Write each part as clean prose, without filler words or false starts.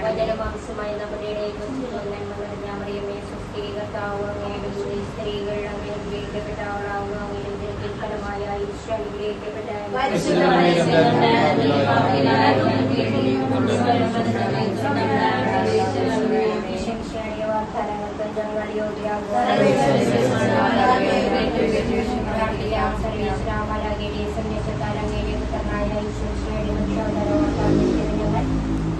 വചനമാംസമായി നമ്മുടെ ഇടയിൽ നന്മ സ്വസ്ഥീകർത്താവുക സ്ത്രീകൾ അങ്ങനെ അനുഗ്രഹിക്കപ്പെട്ടവളാവുക അങ്ങനെ ഫലമായ ഈശ്വര അനുഗ്രഹിക്കപ്പെട്ട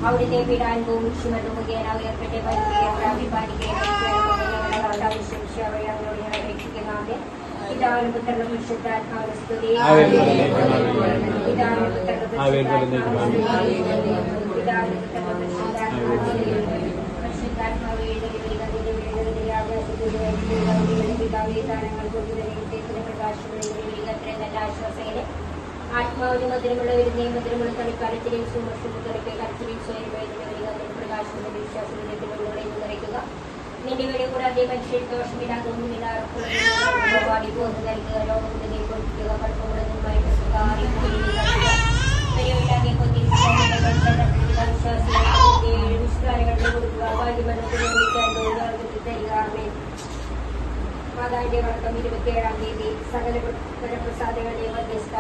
അവിടുത്തെ പീഡാനുഭവം വിഷമത്തും മുഖേന ഉയർപ്പെട്ട പരിപാടിക്കുന്നതിനാകെ പിതാവിനും പുത്രനും പരിശുദ്ധാത്മാവിനും സ്തുതി. പിതാവിനും പുത്രനും പരിശുദ്ധാത്മാവ് ആശ്വാസകരെ ആത്മാവിന് മധുരമുള്ള വരുന്നേയും മധുരമുള്ള കളിക്കാലത്തിലെയും സുമർശത്തിലേക്ക് കരച്ചിലെയും സ്വയം വേദന പ്രകാശത്തിന്റെ വിശ്വാസത്തിലേക്ക് നിറയ്ക്കുക. നിന്റെ വഴി കൂടാതെ മനുഷ്യൻ ദോഷമില്ലാതൊന്നുമില്ല പാടി പോകുന്ന നൽകുക. രോഗമുണ്ടെങ്കിൽ കൊടുക്കുക. കടുപ്പമുള്ളതുമായി വിശ്വാസങ്ങളുടെ കൊടുക്കുക. ഭാഗ്യമരണത്തിൽ തരിക. മാതാവിന്റെ വണക്കം 27-ാം തീയതി സകല വരപ്രസാദങ്ങളുടെ മധ്യസ്ഥ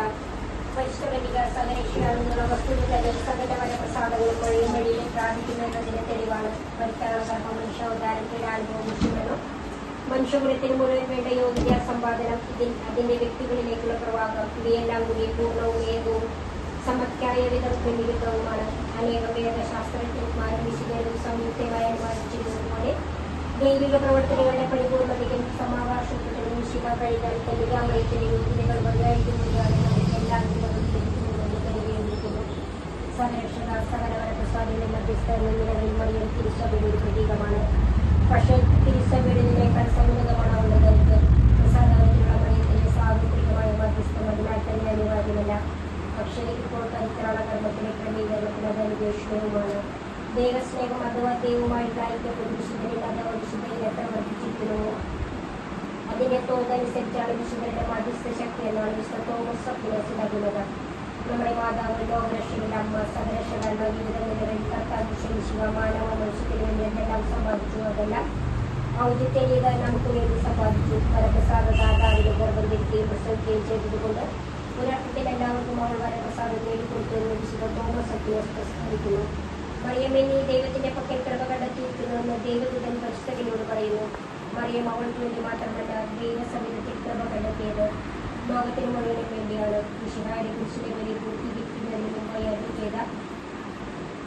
പരിഷ്കരിക സകലക്ഷയാണെന്നുള്ള വസ്തുതകളും സകല വരപ്രസാദങ്ങളും വഴിയും വഴിയിലും പ്രാപിക്കുന്നതിന്റെ തെളിവാണ്. പരിഷ്കാരം മനുഷ്യാവതാരം പീഡാനുഭവം വിഷമനും മനുഷ്യകുലത്തിന് മുഴുവൻ വേണ്ട യോഗ്യത സമ്പാദനം അതിന്റെ വ്യക്തികളിലേക്കുള്ള പ്രവാഹം ഇവയെല്ലാം കൂടി പൂർണ്ണവും ഏകവും സമത്യായ വിധം ക്രമീകൃതവുമാണ്. അനേകം വേദശാസ്ത്രജ്ഞന്മാരും വിശുദ്ധരും സംയുക്തമായി അനുവാദിച്ചിരുന്നതുപോലെ ദൈവിക പ്രവർത്തനങ്ങളുടെ പരിപൂർണതയും സമാവാസത്തിനും വിശുദ്ധ കഴിഞ്ഞാൽ കല്യാമയത്തിലെ യോഗ്യതകൾ വഴിയായിരിക്കുന്നതാണ് എല്ലാ ലഭിക്കുന്നുവെന്ന് കരുതിയിരിക്കുന്നു. സകലരക്ഷക സകലവരപ്രസാദിന്റെ മധ്യസ്ഥ നിലകളിൽ മറിയം തിരുസഭയുടെ ഒരു പ്രതീകമാണ്. പക്ഷേ തിരുസഭയുടേതിനേക്കാൾ സൗഹൃദമാണ് അവളുടെ കരുത്ത്. പ്രസാദത്തിലുള്ള മറിയത്തിലെ സാർവത്രികമായ മധ്യസ്ഥം അതിനാൽ തന്നെ അനിവാര്യമല്ല. പക്ഷേ ഇപ്പോൾ പരിത്രാണ കർമ്മത്തിലെ ക്രമീകരണത്തിന് അത് അനുപേക്ഷണവുമാണ്. ദൈവസ്നേഹം അഥവാ ദൈവമായിട്ട് ഐക്യപ്പെട്ട വിശുദ്ധരിൽ അഥവാ വിശുദ്ധരിൽ എത്ര വർദ്ധിച്ചിരിക്കുന്നു അതിന്റെ തോതനുസരിച്ചാണ് വിശുദ്ധരുടെ മധ്യസ്ഥ ശക്തി എന്നാണ് വിശുദ്ധ തോമസ് അക്വിനാസ് നൽകുന്നത്. നമ്മുടെ മാതാവ് ലോകരക്ഷയുടെ അമ്മ സകലരക്ഷകന്മാർ വിവിധ നിലകളിൽ കർത്താവ് ശിവ മാനവ മനുഷ്യത്തിന് വേണ്ടി എന്തെല്ലാം സമ്പാദിച്ചു അതെല്ലാം ഔചിത്യത നമുക്ക് വേണ്ടി സമ്പാദിച്ചു. വരപ്രസാദാതാവിനെ ഗർഭം ധരിക്കുകയും പ്രസവിക്കുകയും ചെയ്തതുകൊണ്ട് ഒരർത്ഥത്തിൽ എല്ലാവർക്കും അവൾ വരപ്രസാദം നേടിക്കൊടുത്തുവെന്ന് വിശുദ്ധ തോമസ് അക്വിനാസ് പ്രസ്താവിക്കുന്നു. മറിയമ്മേ, നീ ദൈവത്തിന്റെ പക്കൽ കൃപ കണ്ടെത്തിയിരിക്കുന്നുവെന്ന് ദൈവദൂതൻ പരിശുദ്ധനോട് പറയുന്നു. മറിയം അവൾക്ക് വേണ്ടി മാത്രമല്ല ദൈവസമിതിയിൽ കൃപ കണ്ടെത്തിയത് ലോകത്തിന് മുഴുവനും വേണ്ടിയാണ്. മിശിഹായുടെ കുരിശിലെ ബലി പൂർത്തീകരിക്കുന്നതിന് മുമ്പായി അരുളി ചെയ്ത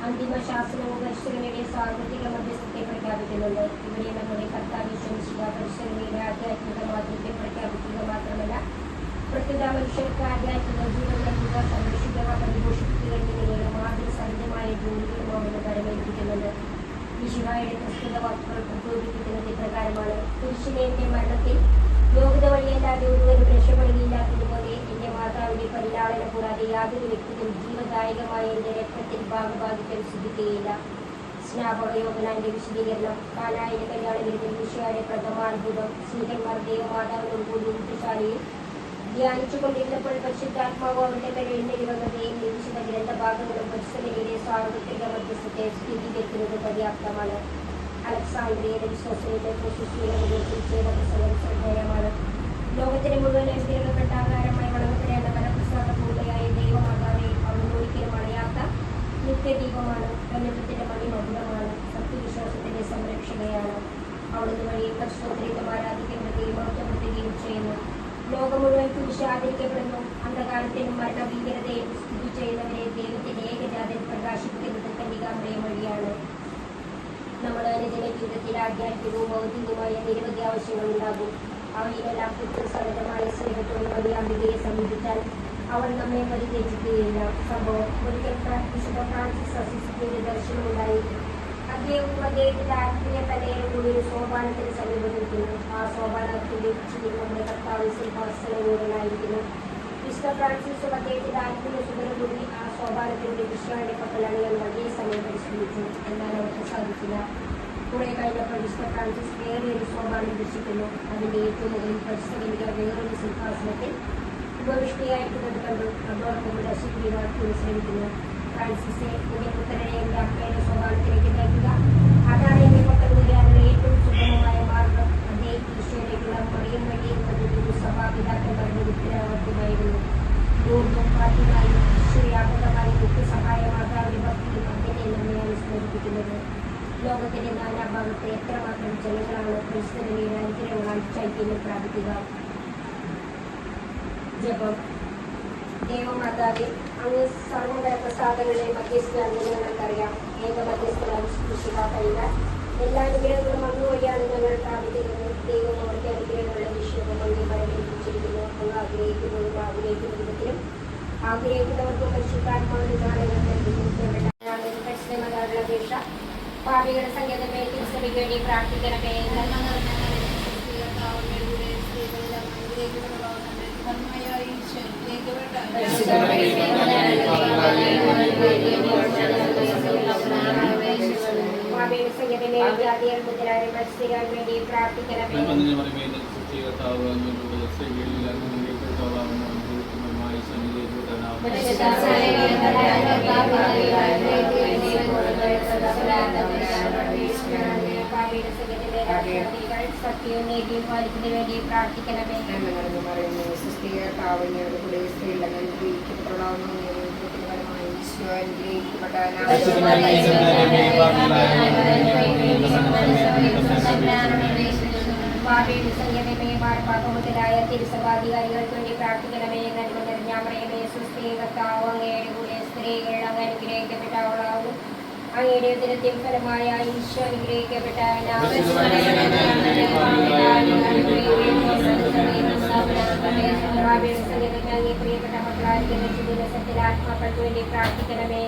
അന്തിമ ശാസനവും പരിശുദ്ധയുടെ സാർവത്രിക മധ്യസ്ഥത്തെ പ്രഖ്യാപിക്കുന്നുണ്ട്. ഇവിടെ നമ്മുടെ കർത്താവ് മിശിഹ പരിശുദ്ധയുടെ ആധ്യാത്മിക മാതൃത്വത്തെ പ്രഖ്യാപിക്കുക മാത്രമല്ല പ്രത്യേക മനുഷ്യർക്ക് ആധ്യാത്മിക ജീവൻ നൽകുക, സംരക്ഷിക്കുക, പരിപോഷിപ്പിക്കുക എന്നിങ്ങനെ മാതൃ സഹിതമായ ജോലികളും അവന് പരമേൽപ്പിക്കുന്നുണ്ട്. മിശിഹായുടെ പ്രസ്തുത വാക്കുകൾ പ്രചോദിപ്പിക്കുന്നത് ഇപ്രകാരമാണ്: പുരുഷനെ എന്റെ മരണത്തിൽ യോഗ്യത വഴിയല്ലാതെ ഒരുവരും രക്ഷപ്പെടുകയില്ലാത്തതുപോലെ എന്റെ മാതാവിന്റെ പരിലാളന കൂടാതെ യാതൊരു വ്യക്തിക്കും ജീവദായകമായ എന്റെ രക്തത്തിൽ ഭാഗഭാഗിക്കാൻ സിദ്ധിക്കുകയില്ല. സ്നാപകയോഗനാന്റെ വിശദീകരണം: കാനായിലെ കല്യാണവിരുദ്ധ മിശിഹായുടെ പ്രഥമാത്ഭുതം സ്ത്രീകന്മാർ ദൈവമാതാവിനോട് കൂടി ഊട്ടുശാലയിൽ ധ്യാനിച്ചുകൊണ്ടിരുന്നപ്പോൾ പരിശുദ്ധാത്മാവ് അവരുടെ മേൽ എഴുന്നേൽക്കുകയും വിശുദ്ധ ഗ്രന്ഥഭാഗങ്ങളും പരിശുദ്ധയുടെ സാർവത്രിക മധ്യസ്ഥത്തെ സ്ഥിരീകരിക്കുന്നത് പര്യാപ്തമാണ്. അലക്സാണ്ട്രിയയുടെ വിശ്വാസത്തിന്റെ ചെയ്ത പ്രസംഗം ശ്രദ്ധേയമാണ്. ലോകത്തിന് മുഴുവൻ അനുഗ്രഹപ്പെട്ട ആകാരമായി വണങ്ങപ്പെടേണ്ട വരപ്രസാദ പൂർണ്ണയായ ദൈവമാതാവെ അവിടുന്ന് ഒരിക്കലും അണയാത്ത നിത്യദീപമാണ്. കന്യത്വത്തിന്റെ മണിമകുടമാണ്. സത്യവിശ്വാസത്തിന്റെ സംരക്ഷകയാണ്. അവിടുന്ന് വഴി പരിശോധനയും ആരാധിക്കേണ്ട വാഴ്ത്തുകയും മഹത്വപ്പെടുത്തുകയും ചെയ്യുന്നു. ലോകം മുഴുവൻ കുരിശ് ആദരിക്കപ്പെടുന്നു. അന്ധകാരത്തിനും മരണഭീകരതയും സ്ഥിതി ചെയ്യുന്നവരെ ദൈവത്തിന്റെ ഏകജാതൻ പ്രകാശിപ്പിക്കുന്നത് കന്യകാമറിയം വഴിയാണ്. നമ്മുടെ അനുദിന ജീവിതത്തിൽ ആധ്യാത്മികവും ഭൗതികവുമായ നിരവധി ആവശ്യങ്ങൾ ഉണ്ടാകും. അവയിലെല്ലാം പുത്രസഹിതമായ സ്നേഹത്തോടെ മറിയാമ്പികയെ സമീപിച്ചാൽ അവൾ നമ്മെ പരിത്യജിക്കുകയില്ല. സംഭവം: ഒരിക്കൽ വിശുദ്ധ ഫ്രാൻസിസ് അസിസിയുടെ ദർശനമുണ്ടായി. അദ്ദേഹവും അദ്ദേഹത്തിന്റെ ആത്മീയ തലയിലും കൂടി ഒരു സോപാനത്തിന് സമീപം നിൽക്കുന്നു. ആ സോപാനത്തിന്റെ ഉച്ചിയിൽ നമ്മുടെ കർത്താവ് സിംഹാസനങ്ങളിലായിരിക്കുന്നു. വിശുദ്ധ ഫ്രാൻസിസും അദ്ദേഹത്തിന്റെ ആത്മീയ സുഖം കൂടി ആ സോപാനത്തിന്റെ കൃഷ്ണയുടെ കപ്പലണികൾ വലിയ സമയം പരിശ്രമിച്ചു. എന്നാൽ അവർക്ക് സാധിച്ചില്ല. കുറെ കഴിഞ്ഞപ്പോൾ വിശുദ്ധ ഫ്രാൻസിസ് വേറൊരു സോപാനം ദർശിക്കുന്നു. അതിന്റെ ഏറ്റവും മുകളിൽ പരിസ്ഥിതിക വേറൊരു സിംഹാസനത്തിൽ ഉപവിഷ്ടിയായിരിക്കുന്നത് കണ്ടു. അതോടൊപ്പം അശുദ്ധിവാർത്തി ശ്രമിക്കുന്നു. ഫ്രാൻസിസെ, പുതിയ പുത്രനെ എന്റെ അമ്മയുടെ സോപാനത്തിലേക്ക് നയിക്കുക. അതാണ് എന്റെ പക്കൽ വരികയാനുള്ള ഏറ്റവും സുഗമമായ മാർഗം. അതേ ഈശോയിലേക്കുള്ള മറിയം വഴി എന്നത് സഭാപിതാക്കൾ പറഞ്ഞ ഉത്തരവാദിത്തമായിരുന്നു. ഊർജ്ജം പാട്ടിനായും ഈശ്വര്യാപകമായും നിത്യസഹായമാകാവുന്ന ഭക്തിയും അതിനെ നമ്മെ അനുസ്മരിപ്പിക്കുന്നത്. ലോകത്തിന്റെ നാനാഭാഗത്ത് എത്രമാത്രം ജനങ്ങളാണ് ക്രിസ്തുവിനെ അനുഗ്രഹങ്ങളാൽ ചൈതന്യം പ്രാപിക്കുക. ജപം. ദൈവമാതാവേ, അങ്ങ് സർവ്വതര പ്രസാദങ്ങളെ മധ്യസ്ഥനാണെന്ന് ഞങ്ങൾക്കറിയാം. ഏക മധ്യസ്ഥനായി ശുശ്രൂഷിക്കാൻ കഴിയുക എല്ലാ അനുഗ്രഹങ്ങളും അങ്ങ് വഴിയാണ് ഞങ്ങൾ പ്രാപിക്കുന്നത്. ദൈവം അവർക്ക് അനുഗ്രഹങ്ങളുടെ വിഷയവും അങ്ങ് പരിഗണിച്ചിരിക്കുന്നു. അങ്ങ് ആഗ്രഹിക്കുന്നതും ആഗ്രഹിക്കുന്ന വിധത്തിലും ആഗ്രഹിക്കുന്നവർക്കും പരിശുദ്ധാത്മാവിന്റെ നാളുകൾ നൽകുന്നു. അപേക്ഷ ഭാവികളുടെ സങ്കേതമേ, തിരിച്ചറിക്ക് വേണ്ടി പ്രാർത്ഥിക്കണമേ. ഭാവിയുടെ സങ്കേതമേ, ജാതികൾ മുതലായ മത്സരിക്കാൻ വേണ്ടി പ്രാർത്ഥിക്കണമേ. സത്യവും നീതിയും പാലിക്കുന്നതിന് വേണ്ടി പ്രാർത്ഥിക്കണമേ. ഭാവിയുടെ സംഗമേ, മാർപ്പാപ്പമുതലായ തിരുസഭാധികാരികൾക്ക് വേണ്ടി പ്രാർത്ഥിക്കണമേ. നന്മ നിറഞ്ഞ മറിയമേ, സ്വസ്തി, കർത്താവ് അങ്ങയുടെ കൂടെ സ്ത്രീകൾ അങ്ങ് അനുഗ്രഹിക്കപ്പെട്ടവളാകുന്നു. അങ്ങയുടെ ഉദരത്തിൻ ഫലമായ ഈശോ അനുഗ്രഹിക്കപ്പെട്ടവനാകുന്നു. ഭാവിയുടെ സംഗമേ, അങ്ങേ പ്രിയപ്പെട്ട മക്കളായിരിക്കുന്ന ദിവസത്തിൽ ആത്മാക്കൾക്ക് വേണ്ടി പ്രാർത്ഥിക്കണമേ.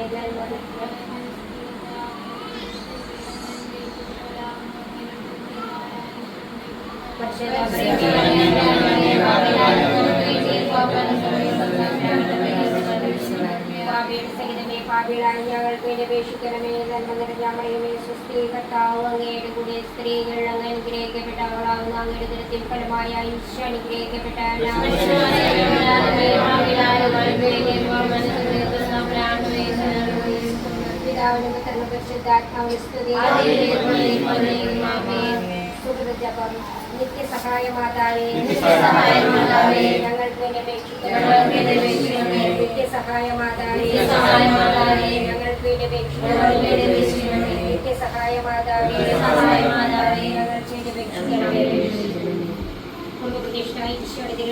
സഹിതമേ, പാപികളായ ഞങ്ങൾക്ക് വേണ്ടി അപേക്ഷിക്കണമേ. നന്മ നിറഞ്ഞ മറിയമേ, സ്വസ്തി, കർത്താവ് അങ്ങയുടെ കൂടെ സ്ത്രീകൾ അങ്ങ് അനുഗ്രഹിക്കപ്പെട്ടവളാകുന്നു. അങ്ങയുടെ ഉദരത്തിൻ ഫലമായ ഈശോ അനുഗ്രഹിക്കപ്പെട്ടവനാകുന്നു. പിതാവിനും പുത്രനും പരിശുദ്ധാത്മാവിനും സ്തുതി. സുഹൃതജപം. നിത്യസഹായമാതാവേ, ഞങ്ങൾക്ക് വേണ്ടി അപേക്ഷിക്കണമേ. നിത്യസഹായമാതാവേ, ഞങ്ങൾക്ക് വേണ്ടി അപേക്ഷിക്കണമേ. നിത്യസഹായമാതാവേ, ഞങ്ങൾക്ക് വേണ്ടി അപേക്ഷിക്കണമേ. പ്രതിഷ്ഠ ഈശോയുടെ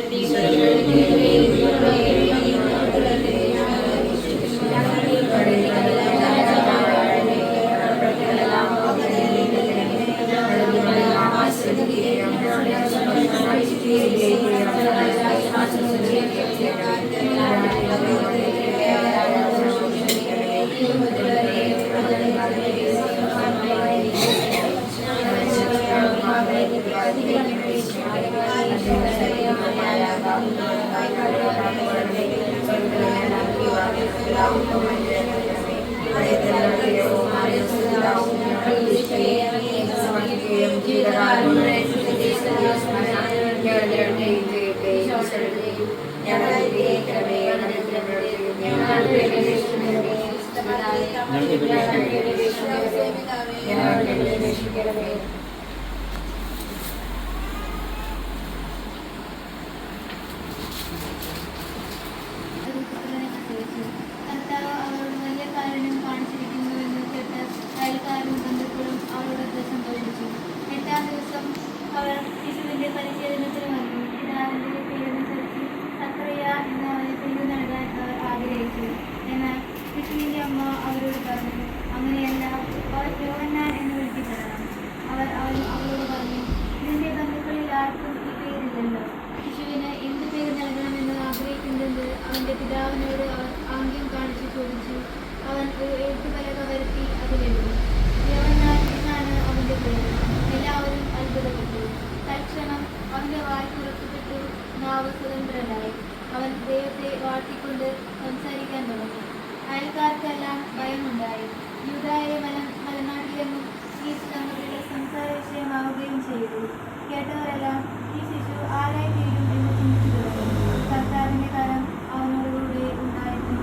അവർ ശിശുവിന്റെ പരിചയ നാവ് സ്വതന്ത്രനായി. അവൻ ദൈവത്തെ വാഴ്ത്തിക്കൊണ്ട് സംസാരിക്കാൻ തുടങ്ങി. അയൽക്കാർക്കെല്ലാം ഭയമുണ്ടായി. യൂദായിലെ മലനാട്ടിലെങ്ങും ഈ സംഗതിയുടെ സംസാര വിഷയമാവുകയും ചെയ്തു. കേട്ടവരെല്ലാം ഈ ശിശു ആരായി തീരും എന്ന് ചിന്തിച്ചു തുടങ്ങി. കർത്താവിന്റെ കരം അവനോടുകൂടി ഉണ്ടായിരുന്നു.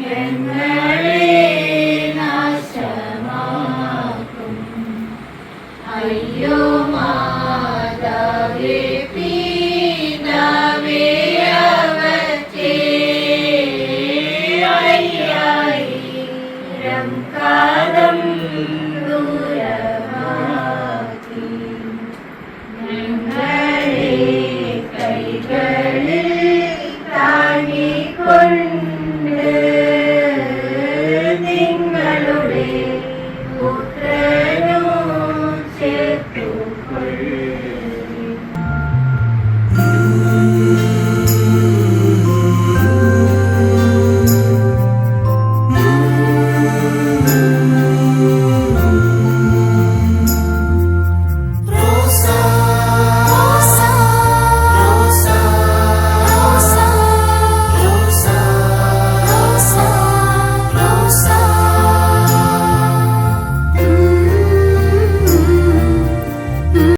ഞങ്ങളെ